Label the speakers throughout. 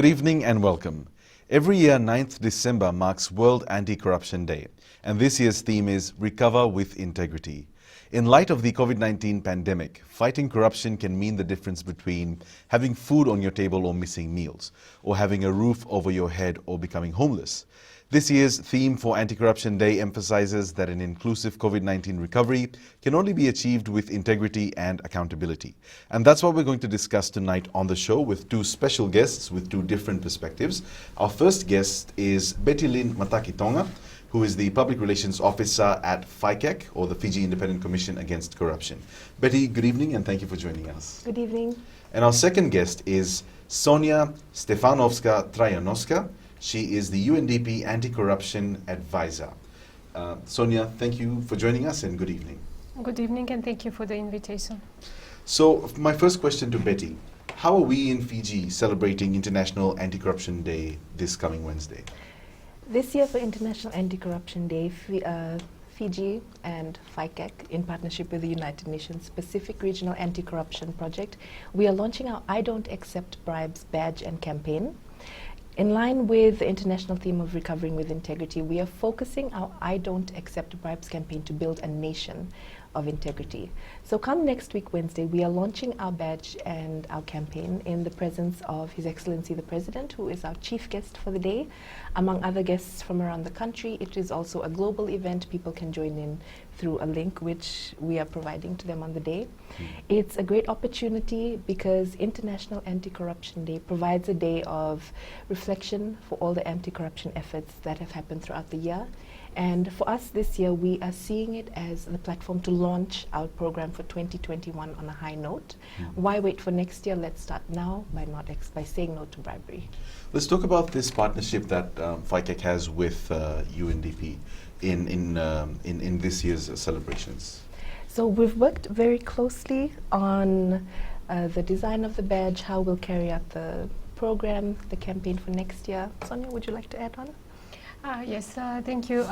Speaker 1: Good evening and welcome. Every year, 9th December marks World Anti-Corruption Day, and this year's theme is Recover with Integrity. In light of the COVID-19 pandemic, fighting corruption can mean the difference between having food on your table or missing meals, or having a roof over your head or becoming homeless. This year's theme for Anti-Corruption Day emphasizes that an inclusive COVID-19 recovery can only be achieved with integrity and accountability. And that's what we're going to discuss tonight on the show with two special guests with two different perspectives. Our first guest is Betty Lynn Matakitonga, who is the Public Relations Officer at FICAC, or the Fiji Independent Commission Against Corruption. Betty, good evening and thank you for joining us.
Speaker 2: Good evening.
Speaker 1: And our second guest is Sonia Stefanovska-Trajanowska. She is the UNDP Anti-Corruption Advisor. Sonia, thank you for joining us and good evening.
Speaker 3: Good evening and thank you for the invitation.
Speaker 1: So my first question to Betty, how are we in Fiji celebrating International Anti-Corruption Day this coming Wednesday?
Speaker 2: This year for International Anti-Corruption Day, Fiji and FICAC, in partnership with the United Nations Pacific Regional Anti-Corruption Project, we are launching our I Don't Accept Bribes badge and campaign. In line with the international theme of recovering with integrity, we are focusing our I Don't Accept Bribes campaign to build a nation of integrity. So come next week, Wednesday, we are launching our badge and our campaign in the presence of His Excellency the President, who is our chief guest for the day, among other guests from around the country. It is also a global event. People can join in through a link which we are providing to them on the day. It's a great opportunity because International Anti-Corruption Day provides a day of reflection for all the anti-corruption efforts that have happened throughout the year. And for us this year, we are seeing it as the platform to launch our program for 2021 on a high note. Why wait for next year? Let's start now by saying no to bribery.
Speaker 1: Let's talk about this partnership that FICAC has with UNDP in this year's celebrations.
Speaker 2: So we've worked very closely on the design of the badge, how we'll carry out the program, the campaign for next year. Sonia, would you like to add on?
Speaker 3: Yes, thank you.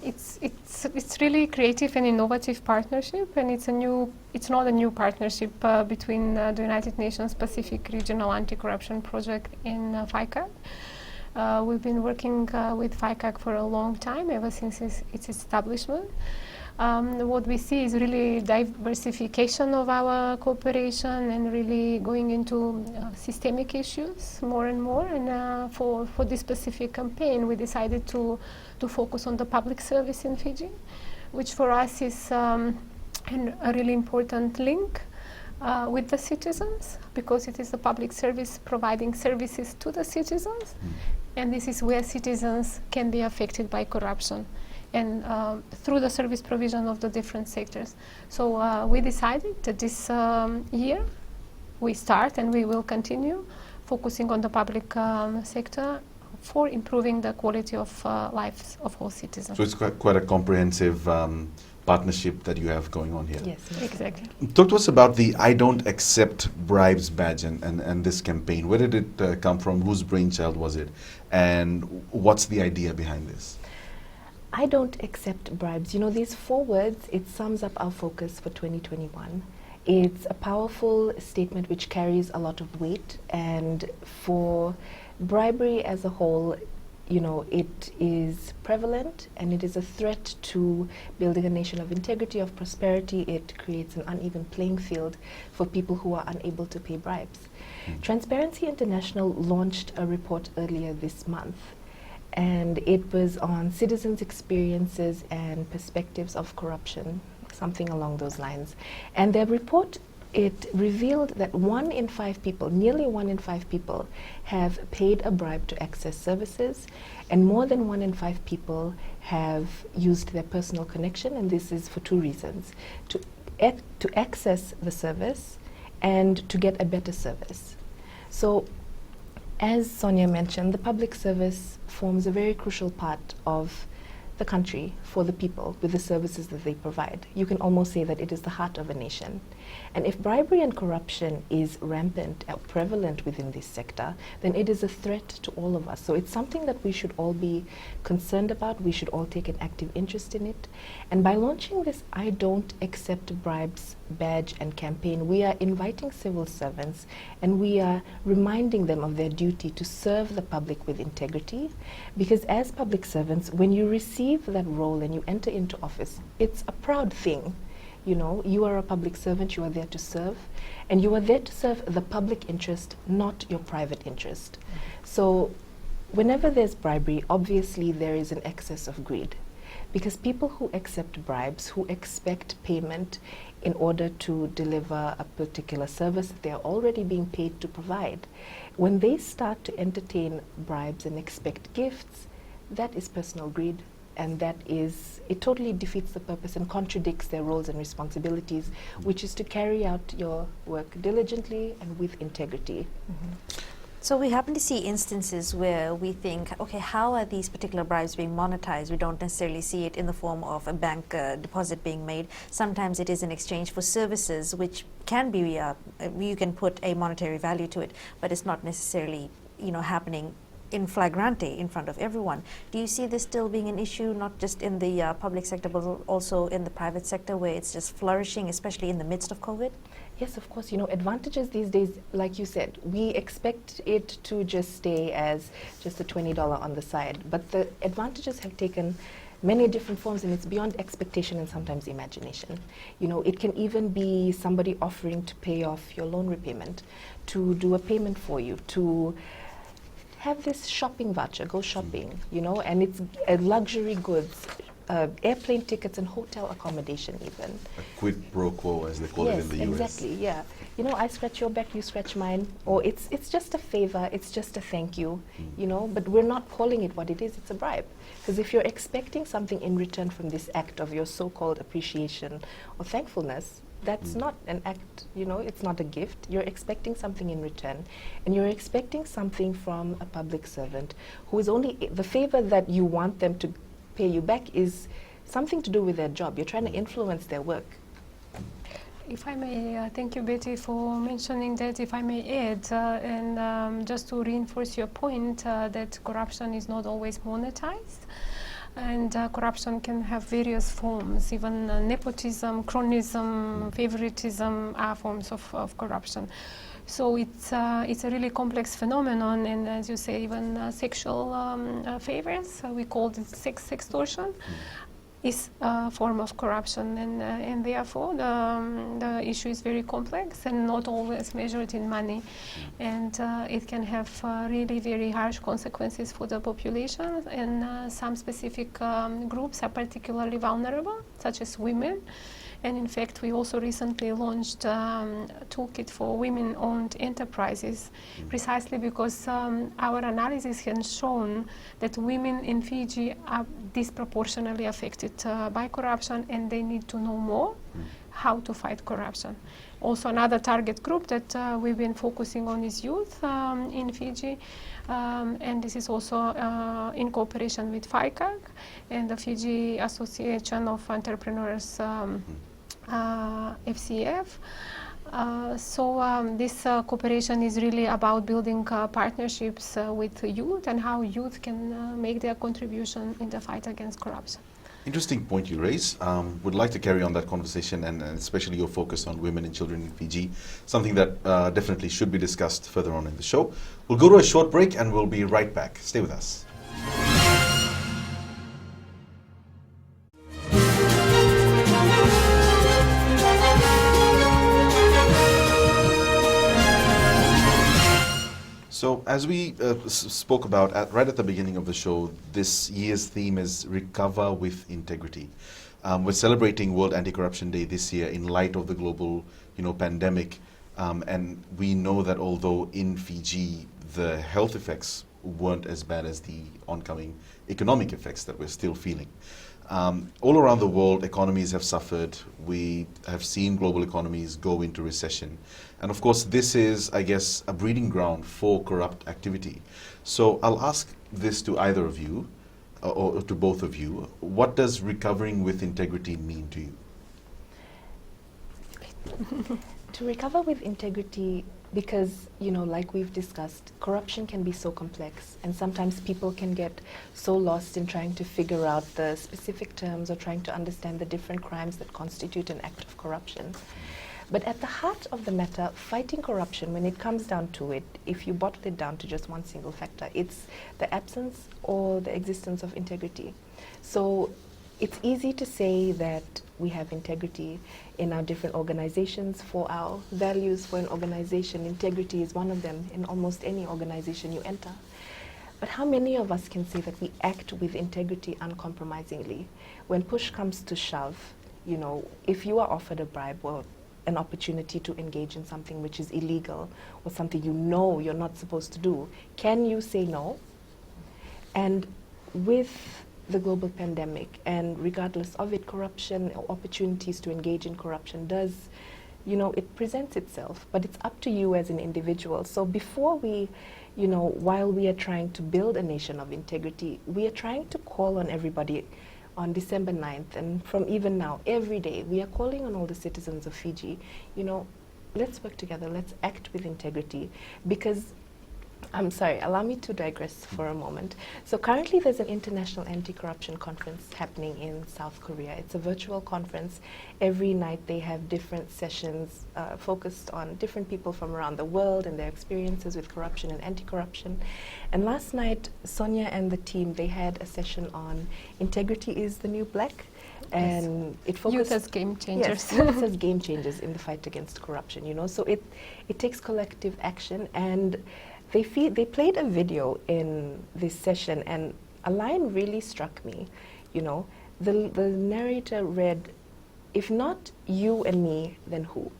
Speaker 3: It's really creative and innovative partnership, and it's not a new partnership between the United Nations Pacific Regional Anti-Corruption Project and FICAC. We've been working with FICAC for a long time, ever since its establishment. What we see is really diversification of our cooperation and really going into systemic issues more and more. And for this specific campaign, we decided to focus on the public service in Fiji, which for us is a really important link with the citizens, because it is the public service providing services to the citizens, and this is where citizens can be affected by corruption, and through the service provision of the different sectors. So we decided that this year we start and we will continue focusing on the public sector for improving the quality of lives of all citizens.
Speaker 1: So it's quite a comprehensive partnership that you have going on here.
Speaker 2: Yes,
Speaker 3: exactly.
Speaker 1: Talk to us about the I Don't Accept Bribes badge and this campaign. Where did it come from? Whose brainchild was it? And what's the idea behind this?
Speaker 2: I don't accept bribes. You know, these 4 words, it sums up our focus for 2021. It's a powerful statement which carries a lot of weight, and for bribery as a whole, you know, it is prevalent and it is a threat to building a nation of integrity, of prosperity. It creates an uneven playing field for people who are unable to pay bribes. Transparency International launched a report earlier this month, and it was on citizens' experiences and perspectives of corruption, something along those lines. And their report, it revealed that 1 in 5 people, nearly 1 in 5 people, have paid a bribe to access services, and more than 1 in 5 people have used their personal connection, and this is for 2 reasons: to access the service and to get a better service. So, as Sonia mentioned, the public service forms a very crucial part of the country for the people with the services that they provide. You can almost say that it is the heart of a nation. And if bribery and corruption is rampant or prevalent within this sector, then it is a threat to all of us. So it's something that we should all be concerned about. We should all take an active interest in it. And by launching this I Don't Accept Bribes badge and campaign, we are inviting civil servants and we are reminding them of their duty to serve the public with integrity. Because as public servants, when you receive that role and you enter into office, it's a proud thing. You know, you are a public servant, you are there to serve, and you are there to serve the public interest, not your private interest. So whenever there's bribery, obviously there is an excess of greed. Because people who accept bribes, who expect payment in order to deliver a particular service that they are already being paid to provide, when they start to entertain bribes and expect gifts, that is personal greed. And that is, it totally defeats the purpose and contradicts their roles and responsibilities, which is to carry out your work diligently and with integrity.
Speaker 4: So we happen to see instances where we think, okay, how are these particular bribes being monetized? We don't necessarily see it in the form of a bank deposit being made. Sometimes it is in exchange for services, which can be, you can put a monetary value to it, but it's not necessarily, happening in flagrante in front of everyone. Do you see this still being an issue, not just in the public sector, but also in the private sector, where it's just flourishing, especially in the midst of COVID?
Speaker 2: Yes, of course. Advantages these days, like you said, we expect it to just stay as just a $20 on the side. But the advantages have taken many different forms, and it's beyond expectation and sometimes imagination. It can even be somebody offering to pay off your loan repayment, to do a payment for you, to have this shopping voucher, go shopping, and it's luxury goods, airplane tickets and hotel accommodation even.
Speaker 1: A quid pro quo, as they call it in the US.
Speaker 2: Exactly, yeah. I scratch your back, you scratch mine, or it's just a favor, it's just a thank you, but we're not calling it what it is, it's a bribe. Because if you're expecting something in return from this act of your so-called appreciation or thankfulness, that's not an act, it's not a gift. You're expecting something in return, and you're expecting something from a public servant who is only, the favor that you want them to pay you back is something to do with their job. You're trying to influence their work.
Speaker 3: If I may, thank you, Betty, for mentioning that. If I may add, and just to reinforce your point, that corruption is not always monetized. And corruption can have various forms, even nepotism, cronyism, favoritism are forms of corruption. So it's a really complex phenomenon, and as you say, even sexual favors, we call it sex extortion, is a form of corruption, and therefore the issue is very complex and not always measured in money, and it can have really very harsh consequences for the population, and some specific groups are particularly vulnerable, such as women. And in fact, we also recently launched a toolkit for women-owned enterprises, precisely because our analysis has shown that women in Fiji are disproportionately affected by corruption, and they need to know more how to fight corruption. Also, another target group that we've been focusing on is youth in Fiji, and this is also in cooperation with FICAG and the Fiji Association of Entrepreneurs, FCF. So this cooperation is really about building partnerships with youth and how youth can make their contribution in the fight against corruption.
Speaker 1: Interesting point you raise. Would like to carry on that conversation, and especially your focus on women and children in Fiji, something that definitely should be discussed further on in the show. We'll go to a short break and we'll be right back. Stay with us. So as we spoke about right at the beginning of the show, this year's theme is Recover with Integrity. We're celebrating World Anti-Corruption Day this year in light of the global pandemic. And we know that although in Fiji the health effects weren't as bad as the oncoming economic effects that we're still feeling. All around the world, economies have suffered. We have seen global economies go into recession. And of course, this is, I guess, a breeding ground for corrupt activity. So I'll ask this to either of you, or to both of you. What does recovering with integrity mean to you?
Speaker 2: To recover with integrity, because, like we've discussed, corruption can be so complex, and sometimes people can get so lost in trying to figure out the specific terms or trying to understand the different crimes that constitute an act of corruption. But at the heart of the matter, fighting corruption, when it comes down to it, if you bottle it down to just one single factor, it's the absence or the existence of integrity. So it's easy to say that we have integrity in our different organizations. For our values for an organization, integrity is one of them in almost any organization you enter. But how many of us can say that we act with integrity uncompromisingly? When push comes to shove, you know, if you are offered a bribe or an opportunity to engage in something which is illegal or something you know you're not supposed to do, can you say no? And with the global pandemic, and regardless of it, corruption or opportunities to engage in corruption does, you know, it presents itself, but it's up to you as an individual. So before we, you know, while we are trying to build a nation of integrity, we are trying to call on everybody on December 9th, and from even now, every day, we are calling on all the citizens of Fiji, you know, let's work together, let's act with integrity, because I'm sorry, allow me to digress for a moment. So currently there's an international anti-corruption conference happening in South Korea. It's a virtual conference. Every night they have different sessions focused on different people from around the world and their experiences with corruption and anti-corruption. And last night, Sonia and the team, they had a session on integrity is the new black. And it focused
Speaker 3: Youth as game changers.
Speaker 2: Yes, youth as game changers in the fight against corruption, you know. So it takes collective action, and they played a video in this session, and a line really struck me. You know, the narrator read, "If not you and me, then who?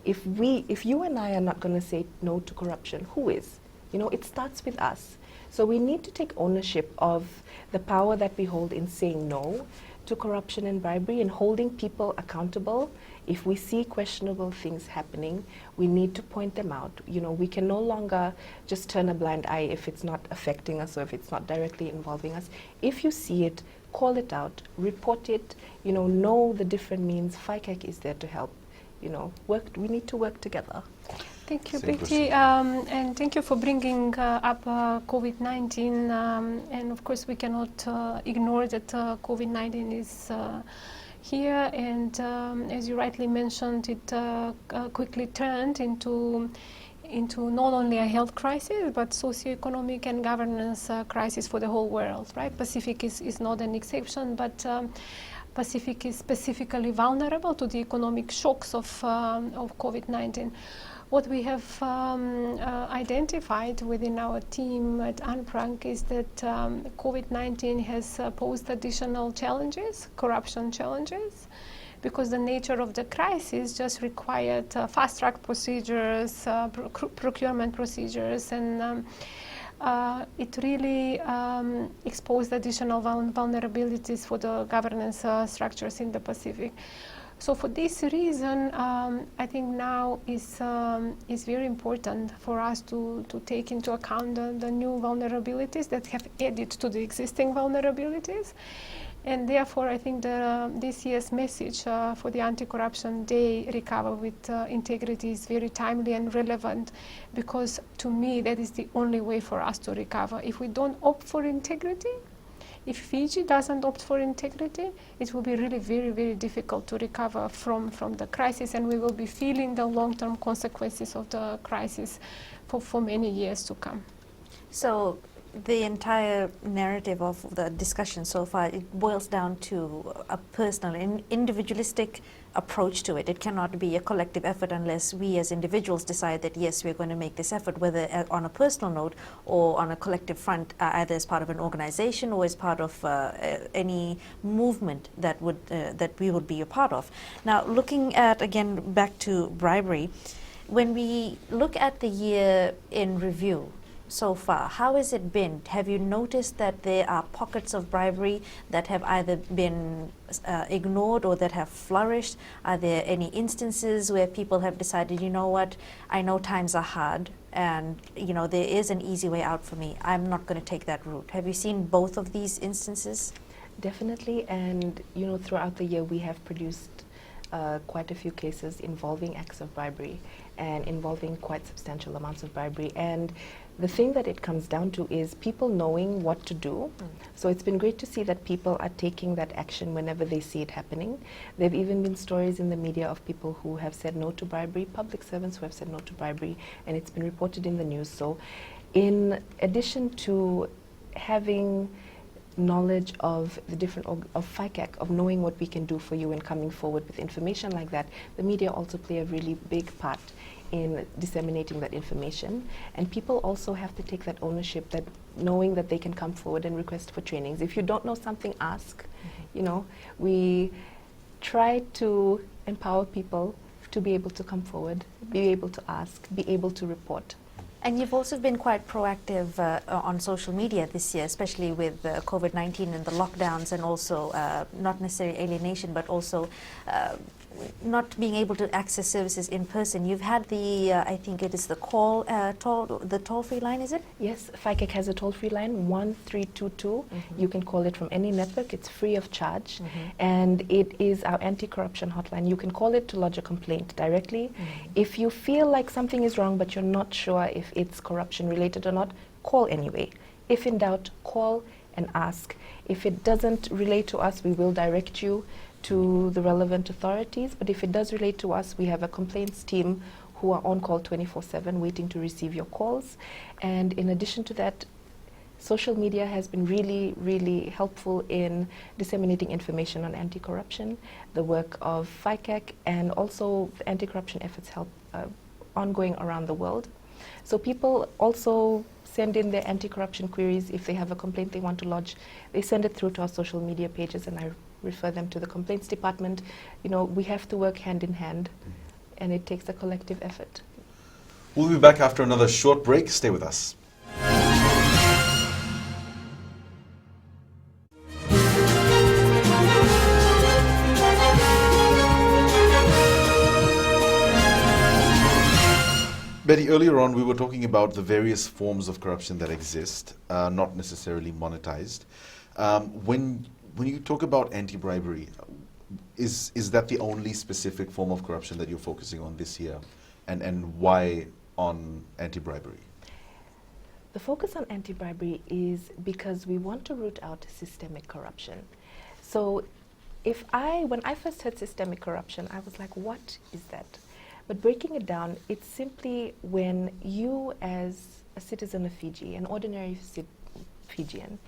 Speaker 2: If you and I are not going to say no to corruption, who is? You know, it starts with us. So we need to take ownership of the power that we hold in saying no to corruption and bribery and holding people accountable. If we see questionable things happening, we need to point them out. You know, we can no longer just turn a blind eye if it's not affecting us or if it's not directly involving us. If you see it, call it out, report it, you know the different means. FICAC is there to help. You know, we need to work together.
Speaker 3: Thank you,
Speaker 1: Same
Speaker 3: Betty, and thank you for bringing up COVID-19. And of course, we cannot ignore that COVID-19 is here. And as you rightly mentioned, it quickly turned into not only a health crisis, but socioeconomic and governance crisis for the whole world. Right? Pacific is not an exception, but Pacific is specifically vulnerable to the economic shocks of COVID-19. What we have identified within our team at UNPRANC is that COVID-19 has posed additional challenges, corruption challenges, because the nature of the crisis just required fast-track procedures, procurement procedures, and it really exposed additional vulnerabilities for the governance structures in the Pacific. So for this reason, I think now is very important for us to take into account the new vulnerabilities that have added to the existing vulnerabilities. And therefore, I think this year's message for the Anti-Corruption Day, Recover with Integrity, is very timely and relevant, because to me, that is the only way for us to recover. If we don't opt for integrity, if Fiji doesn't opt for integrity, it will be really very, very difficult to recover from the crisis, and we will be feeling the long-term consequences of the crisis for many years to come.
Speaker 4: So the entire narrative of the discussion so far, it boils down to a personal, individualistic approach to it. It cannot be a collective effort unless we as individuals decide that yes, we're going to make this effort, whether on a personal note or on a collective front, either as part of an organization or as part of any movement that we would be a part of. Now, looking at, again, back to bribery, when we look at the year in review so far, how has it been? Have you noticed that there are pockets of bribery that have either been ignored or that have flourished? Are there any instances where people have decided, you know what, I know times are hard and you know there is an easy way out for me, I'm not going to take that route? Have you seen both of these instances?
Speaker 2: Definitely, and you know, throughout the year we have produced quite a few cases involving acts of bribery and involving quite substantial amounts of bribery. And the thing that it comes down to is people knowing what to do. So it's been great to see that people are taking that action whenever they see it happening. There have even been stories in the media of people who have said no to bribery, public servants who have said no to bribery, and it's been reported in the news. So in addition to having knowledge of the different of FICAC, of knowing what we can do for you and coming forward with information like that, the media also play a really big part in disseminating that information. And people also have to take that ownership, that knowing that they can come forward and request for trainings. If you don't know something, ask. You know, we try to empower people to be able to come forward, be able to ask, be able to report.
Speaker 4: And you've also been quite proactive on social media this year, especially with COVID-19 and the lockdowns, and also not necessarily alienation, but also not being able to access services in person. You've had the, I think it is the toll-free line, is it?
Speaker 2: Yes, FICAC has a toll-free line, 1322. You can call it from any network. It's free of charge. And it is our anti-corruption hotline. You can call it to lodge a complaint directly. If you feel like something is wrong, but you're not sure if it's corruption related or not, call anyway. If in doubt, call and ask. If it doesn't relate to us, we will direct you to the relevant authorities. But if it does relate to us, we have a complaints team who are on call 24/7 waiting to receive your calls. And in addition to that, social media has been really, really helpful in disseminating information on anti-corruption, the work of FICAC, and also the anti-corruption efforts help ongoing around the world. So people also send in their anti-corruption queries. If they have a complaint they want to lodge, they send it through to our social media pages, and I refer them to the complaints department. You know, we have to work hand in hand, and it takes a collective effort.
Speaker 1: We'll be back after another short break. Stay with us. Betty, earlier on we were talking about the various forms of corruption that exist, not necessarily monetized. When you talk about anti-bribery, is that the only specific form of corruption that you're focusing on this year? And why on anti-bribery?
Speaker 2: The focus on anti-bribery is because we want to root out systemic corruption. So when I first heard systemic corruption, I was like, what is that? But breaking it down, it's simply when you, as a citizen of Fiji, an ordinary Fijian,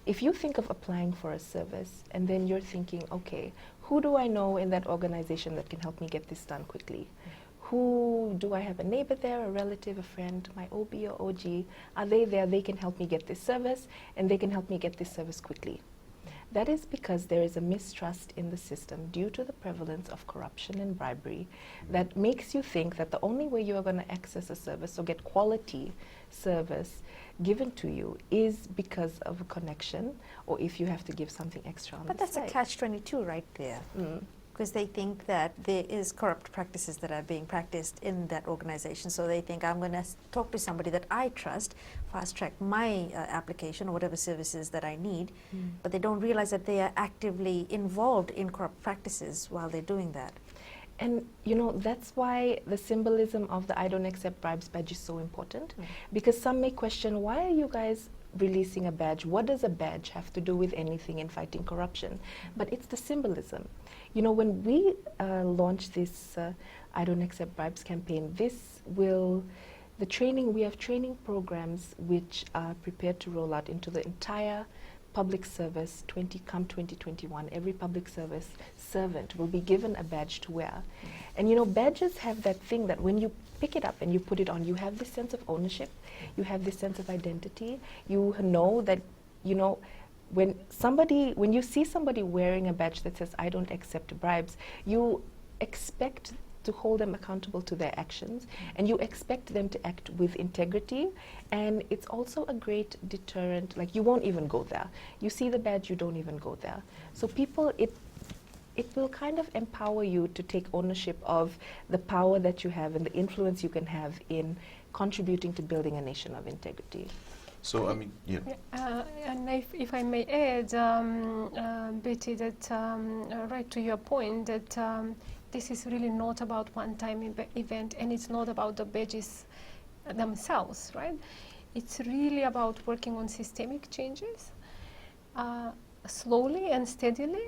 Speaker 2: if you think of applying for a service and then you're thinking, okay, who do I know in that organization that can help me get this done quickly? Who do I have a neighbor there, a relative, a friend, my OB or OG? Are they there? They can help me get this service, and they can help me get this service quickly. That is because there is a mistrust in the system due to the prevalence of corruption and bribery that makes you think that the only way you are going to access a service or get quality service given to you is because of a connection, or if you have to give something extra on
Speaker 4: But
Speaker 2: the
Speaker 4: that's
Speaker 2: side.
Speaker 4: a catch-22 right there. Because they think that there is corrupt practices that are being practiced in that organization. So they think, I'm going to talk to somebody that I trust, fast-track my application or whatever services that I need. But they don't realize that they are actively involved in corrupt practices while they're doing that.
Speaker 2: And you know, that's why the symbolism of the I don't accept bribes badge is so important. Because some may question, why are you guys releasing a badge? What does a badge have to do with anything in fighting corruption? But it's the symbolism. You know, when we launch this I don't accept bribes campaign, we have training programs which are prepared to roll out into the entire public service come 2021. Every public service servant will be given a badge to wear. And you know, badges have that thing that when you pick it up and you put it on, you have this sense of ownership, you have this sense of identity, you know that, you know, when you see somebody wearing a badge that says I don't accept bribes, you expect to hold them accountable to their actions, and you expect them to act with integrity. And it's also a great deterrent. Like, you won't even go there. You see the badge, you don't even go there. So people, it will kind of empower you to take ownership of the power that you have and the influence you can have in contributing to building a nation of integrity.
Speaker 1: So, I mean, yeah.
Speaker 3: And if I may add, Betty, that right to your point, that this is really not about one-time event, and it's not about the badges themselves, right? It's really about working on systemic changes, slowly and steadily,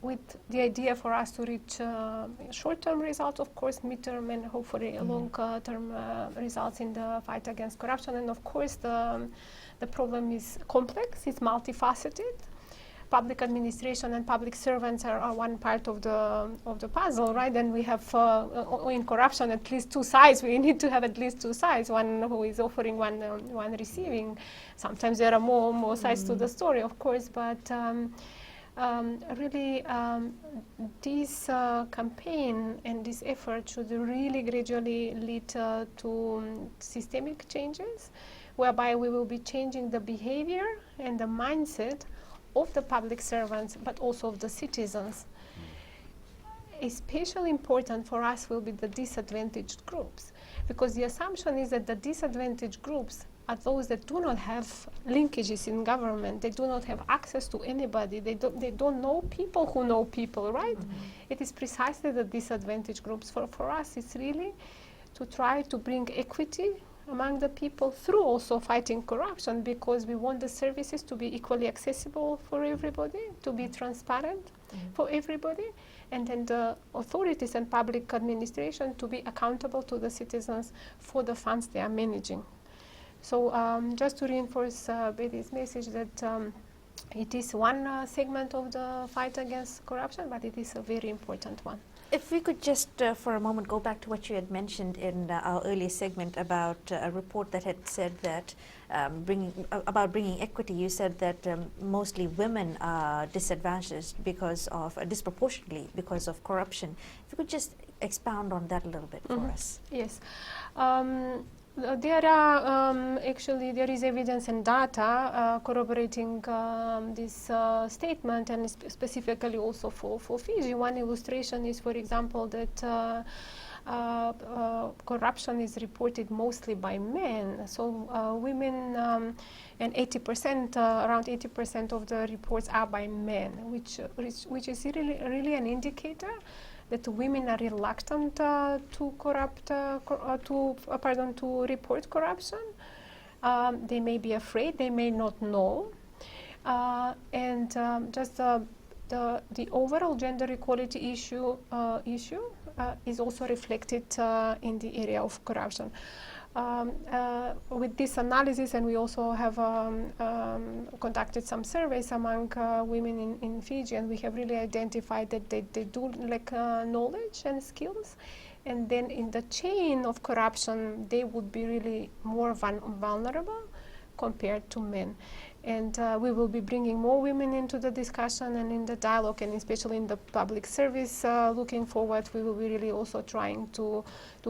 Speaker 3: with the idea for us to reach short-term results, of course, mid-term, and hopefully long-term results in the fight against corruption. And of course, the problem is complex, it's multifaceted. Public administration and public servants are one part of the puzzle, right? And we have in corruption at least two sides. We need to have at least two sides: one who is offering, one receiving. Sometimes there are more sides to the story, of course, but really, this campaign and this effort should really gradually lead to systemic changes, whereby we will be changing the behavior and the mindset of the public servants, but also of the citizens. Especially important for us will be the disadvantaged groups, because the assumption is that the disadvantaged groups are those that do not have linkages in government, they do not have access to anybody, they don't know people who know people, right? It is precisely the disadvantaged groups. For us, it's really to try to bring equity among the people through also fighting corruption, because we want the services to be equally accessible for everybody, to be transparent for everybody, and then the authorities and public administration to be accountable to the citizens for the funds they are managing. So just to reinforce Betty's message that it is one segment of the fight against corruption, but it is a very important one.
Speaker 4: If we could just for a moment go back to what you had mentioned in our earlier segment about a report that had said that bringing equity, you said that mostly women are disadvantaged because of disproportionately because of corruption. If you could just expound on that a little bit for us.
Speaker 3: Yes. There are actually there is evidence and data corroborating this statement, and specifically also for Fiji. One illustration is, for example, that corruption is reported mostly by men. So women and 80%, around 80% of the reports are by men, which is really an indicator that women are reluctant to report corruption. They may be afraid, they may not know, and just the overall gender equality issue is also reflected in the area of corruption. With this analysis, and we also have conducted some surveys among women in Fiji, and we have really identified that they do lack knowledge and skills, and then in the chain of corruption they would be really more vulnerable compared to men. And we will be bringing more women into the discussion and in the dialogue, and especially in the public service. Looking forward, we will be really also trying to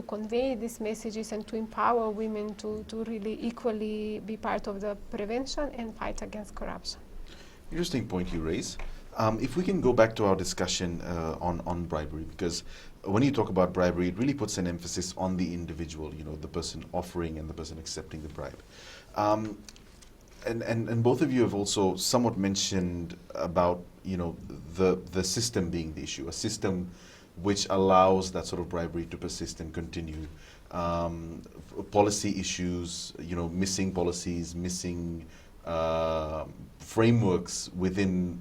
Speaker 3: convey these messages and to empower women to really equally be part of the prevention and fight against corruption.
Speaker 1: Interesting point you raise. If we can go back to our discussion on bribery, because when you talk about bribery, it really puts an emphasis on the individual, the person offering and the person accepting the bribe. And both of you have also somewhat mentioned about the system being the issue, a system which allows that sort of bribery to persist and continue. Policy issues, missing policies, missing frameworks within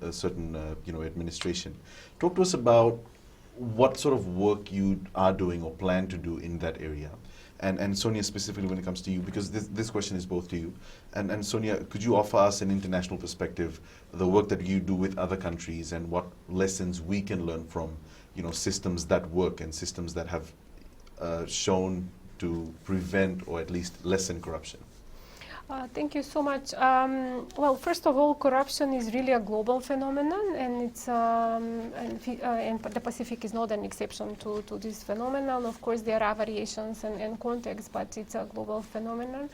Speaker 1: a certain administration. Talk to us about what sort of work you are doing or plan to do in that area. And Sonia, specifically when it comes to you, because this question is both to you. And Sonia, could you offer us an international perspective, the work that you do with other countries and what lessons we can learn from, systems that work and systems that have shown to prevent or at least lessen corruption?
Speaker 3: Thank you so much. Well, first of all, corruption is really a global phenomenon, and it's and the Pacific is not an exception to this phenomenon. Of course, there are variations and contexts, but it's a global phenomenon.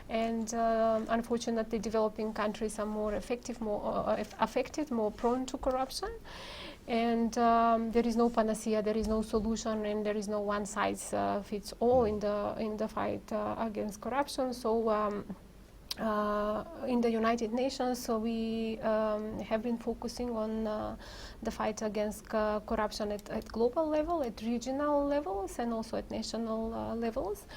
Speaker 3: And unfortunately, developing countries are more affected, more prone to corruption. And there is no panacea, there is no solution, and there is no one size fits all in the fight against corruption. So in the United Nations, so we have been focusing on the fight against corruption at global level, at regional levels, and also at national levels.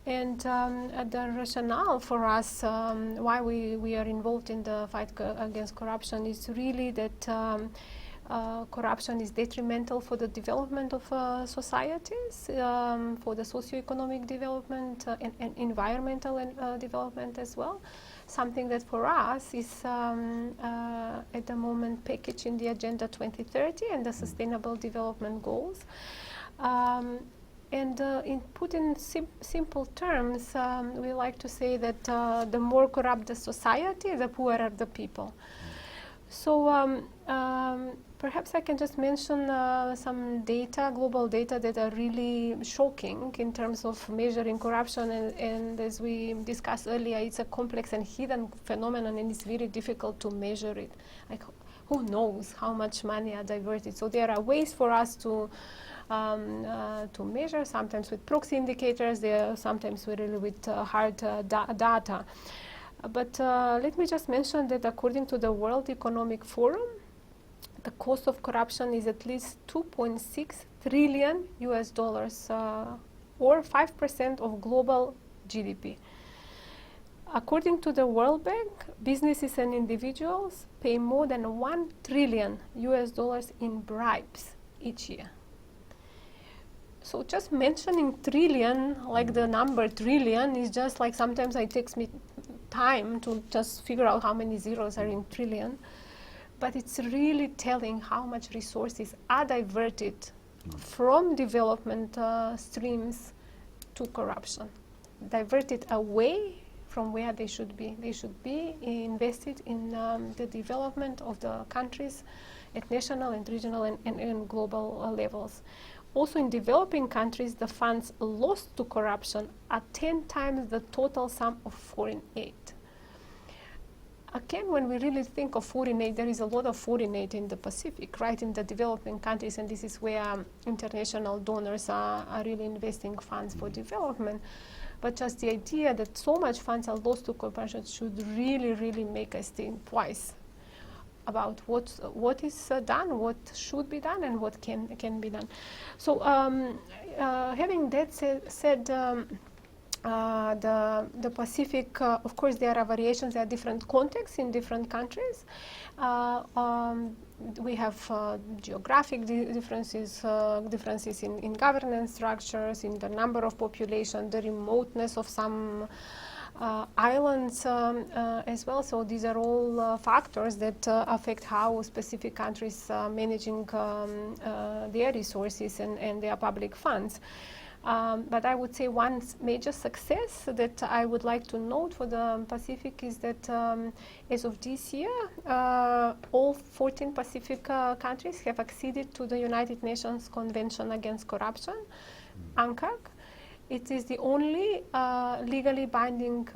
Speaker 3: And the rationale for us why we are involved in the fight against corruption is really that corruption is detrimental for the development of societies, for the socio-economic development and environmental development as well. Something that for us is at the moment packaged in the Agenda 2030 and the Sustainable Development Goals. And put in simple terms, we like to say that the more corrupt the society, the poorer the people. So perhaps I can just mention some data, global data, that are really shocking in terms of measuring corruption. And as we discussed earlier, it's a complex and hidden phenomenon, and it's very difficult to measure it. Like, who knows how much money are diverted? So there are ways for us to measure, sometimes with proxy indicators, sometimes really with hard data. But let me just mention that according to the World Economic Forum, the cost of corruption is at least $2.6 trillion or 5% of global GDP. According to the World Bank, businesses and individuals pay more than $1 trillion in bribes each year. So just mentioning trillion, like the number trillion, is just like sometimes it takes me time to just figure out how many zeros are in trillion. But it's really telling how much resources are diverted from development streams to corruption, diverted away from where they should be. They should be invested in the development of the countries at national and regional and global levels. Also in developing countries, the funds lost to corruption are 10 times the total sum of foreign aid. Again, when we really think of foreign aid, there is a lot of foreign aid in the Pacific, right, in the developing countries, and this is where international donors are really investing funds for development. But just the idea that so much funds are lost to corruption should really, really make us think twice about what is done, what should be done, and what can be done. So having that said, the Pacific, of course, there are variations, there are different contexts in different countries. We have geographic differences in governance structures, in the number of population, the remoteness of some islands as well. So these are all factors that affect how specific countries managing their resources and their public funds. But I would say one major success that I would like to note for the Pacific is that as of this year, all 14 Pacific countries have acceded to the United Nations Convention Against Corruption, UNCAC. It is the only legally binding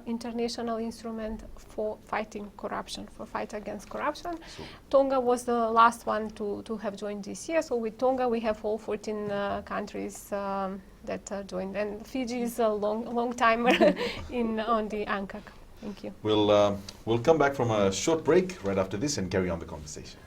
Speaker 3: international instrument for fighting corruption, for fight against corruption. So Tonga was the last one to have joined this year. So with Tonga, we have all 14 countries that joined. And Fiji is a long timer on the UNCAC. Thank you.
Speaker 1: We'll come back from a short break right after this and carry on the conversation.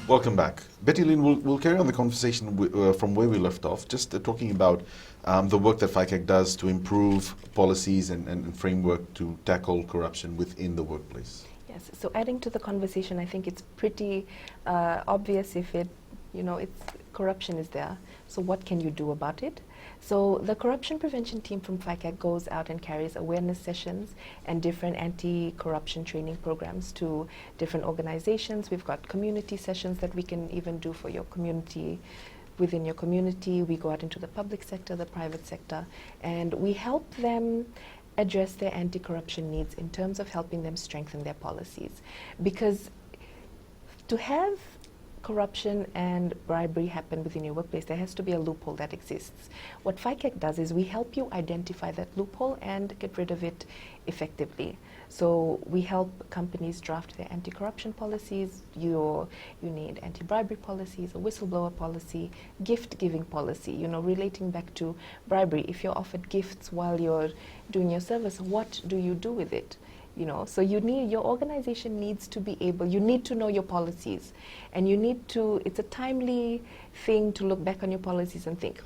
Speaker 1: Welcome back. Betty Lynn, we'll carry on the conversation from where we left off, just talking about the work that FICAC does to improve policies and framework to tackle corruption within the workplace.
Speaker 2: Yes, so adding to the conversation, I think it's pretty obvious if corruption is there. So what can you do about it? So the corruption prevention team from FICAC goes out and carries awareness sessions and different anti-corruption training programs to different organizations. We've got community sessions that we can even do for your community. Within your community, we go out into the public sector, the private sector, and we help them address their anti-corruption needs in terms of helping them strengthen their policies. Because to have corruption and bribery happen within your workplace, there has to be a loophole that exists. What FICAC does is we help you identify that loophole and get rid of it effectively. So we help companies draft their anti-corruption policies. You need anti-bribery policies, a whistleblower policy, gift-giving policy, you know, relating back to bribery. If you're offered gifts while you're doing your service, what do you do with it? You know, so your organization needs to be able, you need to know your policies, and you need to, it's a timely thing to look back on your policies and think,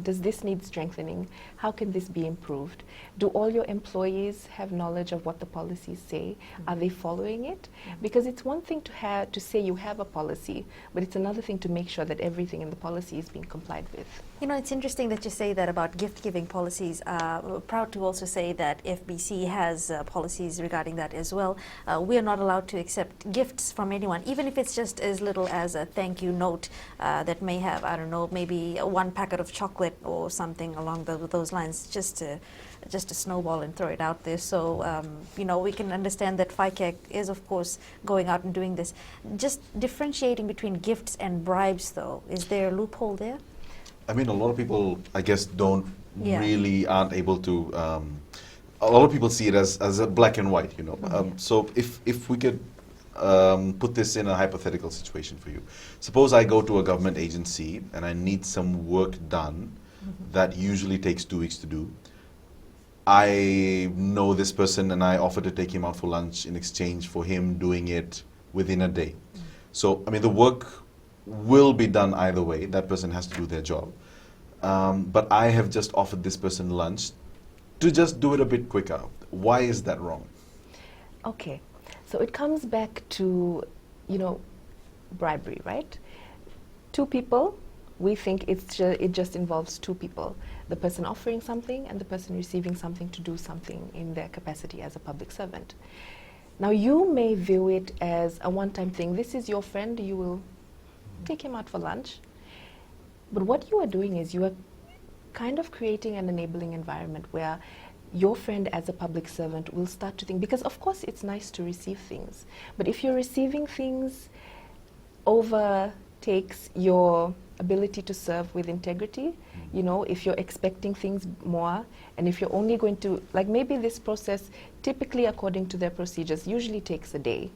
Speaker 2: does this need strengthening? How can this be improved? Do all your employees have knowledge of what the policies say? Are they following it? Because it's one thing to say you have a policy, but it's another thing to make sure that everything in the policy is being complied with.
Speaker 4: You know, it's interesting that you say that about gift-giving policies. We're proud to also say that FBC has policies regarding that as well. We are not allowed to accept gifts from anyone, even if it's just as little as a thank you note that may have, I don't know, maybe one packet of chocolate or something along those lines, just to snowball and throw it out there. So, you know, we can understand that FICAC is, of course, going out and doing this. Just differentiating between gifts and bribes, though, is there a loophole there?
Speaker 1: I mean, a lot of people, I guess, really aren't able to. A lot of people see it as a black and white, you know. So if we could put this in a hypothetical situation for you. Suppose I go to a government agency and I need some work done that usually takes 2 weeks to do. I know this person and I offer to take him out for lunch in exchange for him doing it within a day. So, I mean, the work will be done either way. That person has to do their job. But I have just offered this person lunch to just do it a bit quicker. Why is that wrong?
Speaker 2: Okay, so it comes back to, you know, bribery, right? Two people, we think it just involves two people. The person offering something and the person receiving something to do something in their capacity as a public servant. Now, you may view it as a one-time thing. This is your friend, you will take him out for lunch. But what you are doing is you are kind of creating an enabling environment where your friend as a public servant will start to think, because of course it's nice to receive things, but if you're receiving things overtakes your ability to serve with integrity, you know, if you're expecting things more, and if you're only going to, like maybe this process, typically according to their procedures, usually takes a day.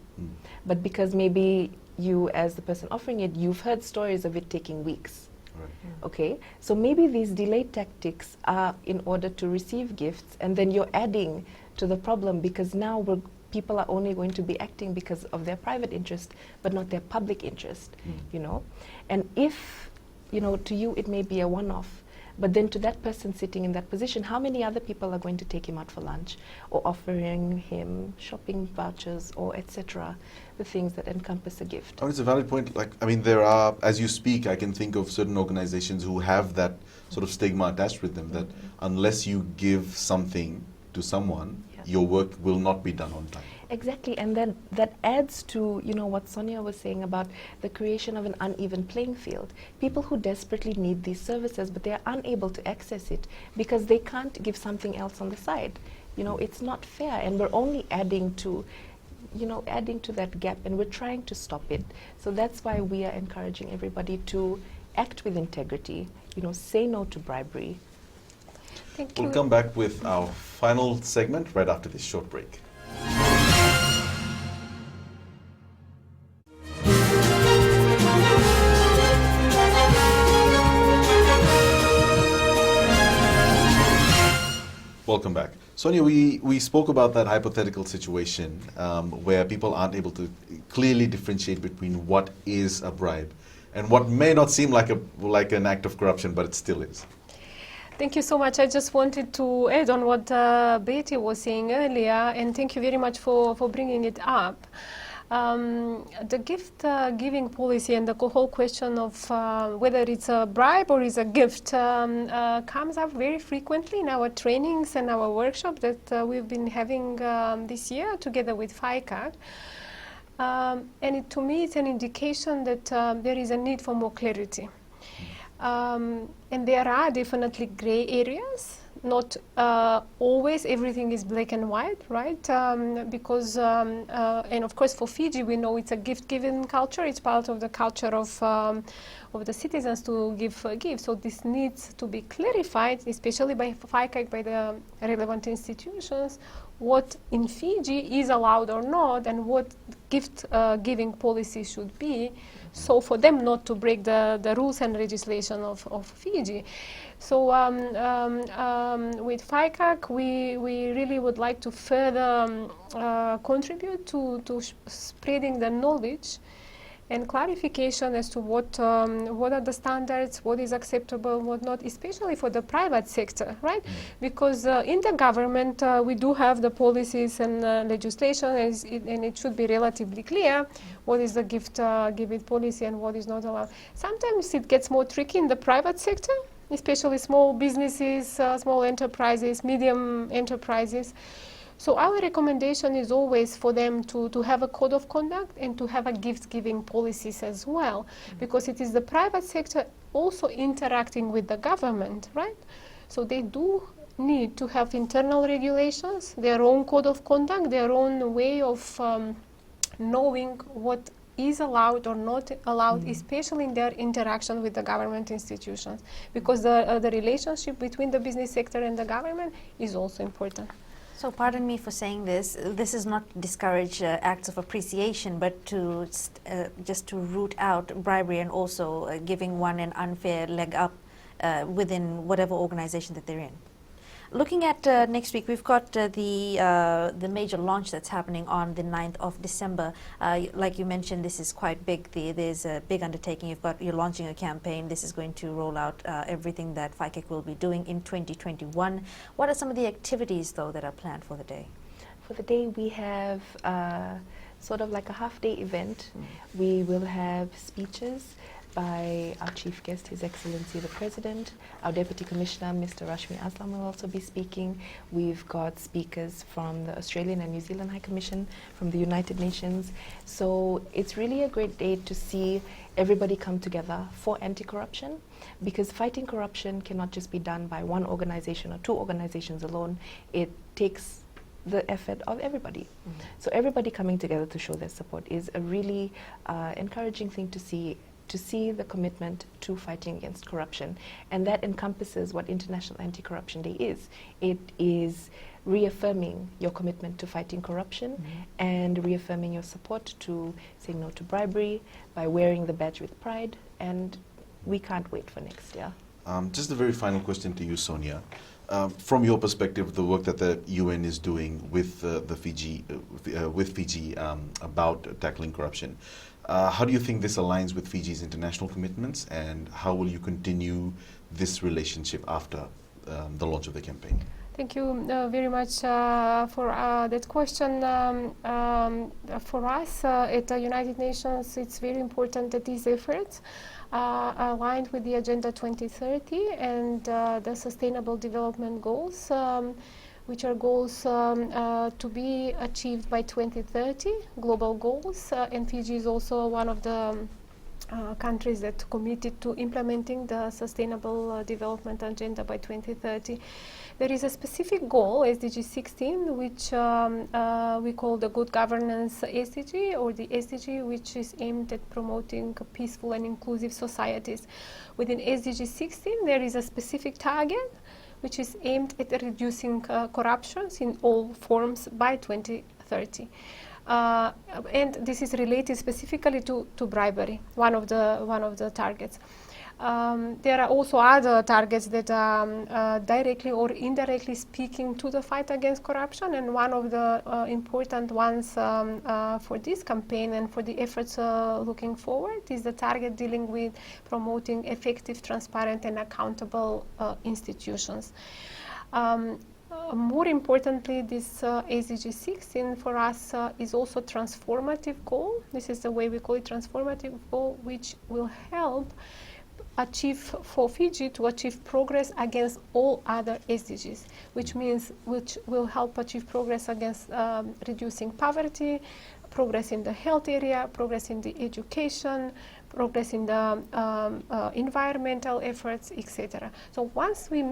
Speaker 2: But because maybe you as the person offering it, you've heard stories of it taking weeks.
Speaker 1: Right.
Speaker 2: Okay, so maybe these delayed tactics are in order to receive gifts, and then you're adding to the problem, because now people are only going to be acting because of their private interest, but not their public interest, you know. And if, you know, to you it may be a one-off, but then to that person sitting in that position, how many other people are going to take him out for lunch or offering him shopping vouchers or etc., the things that encompass a gift?
Speaker 1: Oh, it's a valid point. Like, I mean, there are, as you speak, I can think of certain organizations who have that sort of stigma attached with them, that unless you give something to someone, your work will not be done on time.
Speaker 2: Exactly, and then that adds to, you know, what Sonia was saying about the creation of an uneven playing field. People who desperately need these services, but they are unable to access it because they can't give something else on the side. You know, it's not fair, and we're only adding to, you know, adding to that gap, and we're trying to stop it. So that's why we are encouraging everybody to act with integrity, you know, say no to bribery.
Speaker 3: Thank you.
Speaker 1: We'll come back with our final segment right after this short break. Welcome back. Sonia, we spoke about that hypothetical situation where people aren't able to clearly differentiate between what is a bribe and what may not seem like an act of corruption, but it still is.
Speaker 3: Thank you so much. I just wanted to add on what Betty was saying earlier, and thank you very much for bringing it up. The gift giving policy and the whole question of whether it's a bribe or is a gift comes up very frequently in our trainings and our workshop that we've been having this year together with FICAC. And to me, it's an indication that there is a need for more clarity. And there are definitely gray areas not always everything is black and white, right? Because, and of course for Fiji, we know it's a gift-giving culture. It's part of the culture of the citizens to give gifts. So this needs to be clarified, especially by FICAC, by the relevant institutions, what in Fiji is allowed or not, and what gift-giving policy should be, so for them not to break the rules and legislation of Fiji. So with FICAC, we really would like to further contribute to spreading the knowledge and clarification as to what are the standards, what is acceptable, what not, especially for the private sector, right? Because in the government, we do have the policies and legislation, and it should be relatively clear what is the gift-giving policy and what is not allowed. Sometimes it gets more tricky in the private sector, especially small businesses, small enterprises, medium enterprises. So our recommendation is always for them to have a code of conduct and to have a gift-giving policies as well, because it is the private sector also interacting with the government, right? So they do need to have internal regulations, their own code of conduct, their own way of knowing what is allowed or not allowed, especially in their interaction with the government institutions, because the relationship between the business sector and the government is also important.
Speaker 4: So pardon me for saying this. This is not to discourage acts of appreciation, but to just to root out bribery and also giving one an unfair leg up within whatever organization that they're in. Looking at next week, we've got the major launch that's happening on the 9th of December. Like you mentioned, this is quite big. There's a big undertaking. You're launching a campaign. This is going to roll out everything that FICAC will be doing in 2021. What are some of the activities, though, that are planned for the day?
Speaker 2: For the day, we have sort of like a half-day event. We will have speeches by our chief guest, His Excellency the President. Our Deputy Commissioner, Mr. Rashmi Aslam, will also be speaking. We've got speakers from the Australian and New Zealand High Commission, from the United Nations. So it's really a great day to see everybody come together for anti-corruption, because fighting corruption cannot just be done by one organization or two organizations alone. It takes the effort of everybody. So everybody coming together to show their support is a really encouraging thing to see the commitment to fighting against corruption. And that encompasses what International Anti-Corruption Day is. It is reaffirming your commitment to fighting corruption and reaffirming your support to saying no to bribery by wearing the badge with pride. And we can't wait for next year.
Speaker 1: Just a very final question to you, Sonia. From your perspective, the work that the UN is doing with Fiji about tackling corruption, how do you think this aligns with Fiji's international commitments, and how will you continue this relationship after the launch of the campaign?
Speaker 3: Thank you very much for that question. For us at the United Nations, it's very important that these efforts are aligned with the Agenda 2030 and the Sustainable Development Goals, which are goals to be achieved by 2030, global goals. And Fiji is also one of the countries that committed to implementing the Sustainable Development Agenda by 2030. There is a specific goal, SDG 16, which we call the Good Governance SDG, or the SDG, which is aimed at promoting peaceful and inclusive societies. Within SDG 16, there is a specific target which is aimed at reducing corruptions in all forms by 2030. And this is related specifically to bribery, one of the targets. There are also other targets that are directly or indirectly speaking to the fight against corruption, and one of the important ones for this campaign and for the efforts looking forward is the target dealing with promoting effective, transparent and accountable institutions. More importantly, this SDG 16 for us is also a transformative goal. This is the way we call it, transformative goal, which will help achieve for Fiji to achieve progress against all other SDGs, which will help achieve progress against reducing poverty, progress in the health area, progress in the education, progress in the environmental efforts, etc. So once we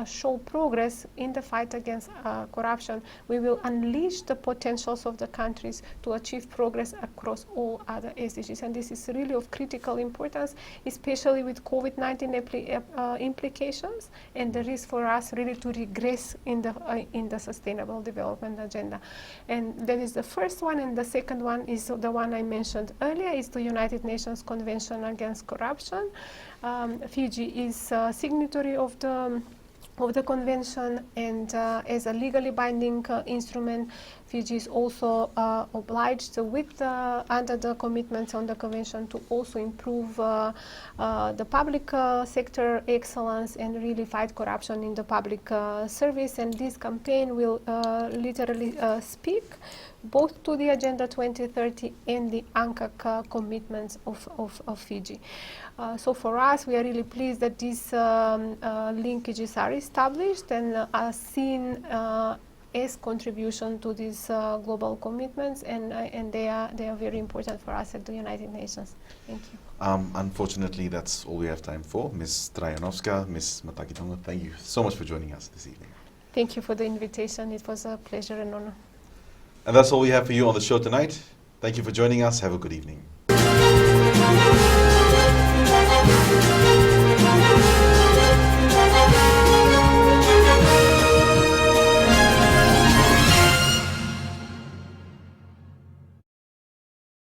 Speaker 3: show progress in the fight against corruption, we will unleash the potentials of the countries to achieve progress across all other SDGs. And this is really of critical importance, especially with COVID-19 implications and the risk for us really to regress in the Sustainable Development Agenda. And that is the first one, and the second one is the one I mentioned earlier, is the United Nations Convention Against Corruption. Fiji is a signatory of the convention, and as a legally binding instrument, Fiji is also obliged under the commitments on the convention to also improve the public sector excellence and really fight corruption in the public service. And this campaign will literally speak both to the Agenda 2030 and the UNCAC commitments of Fiji. So for us, we are really pleased that these linkages are established and are seen as contribution to these global commitments, and they are very important for us at the United Nations. Thank you.
Speaker 1: Unfortunately, that's all we have time for. Ms. Trajanovska, Ms. Matakitongo, thank you so much for joining us this evening.
Speaker 3: Thank you for the invitation. It was a pleasure and honor.
Speaker 1: And that's all we have for you on the show tonight. Thank you for joining us. Have a good evening.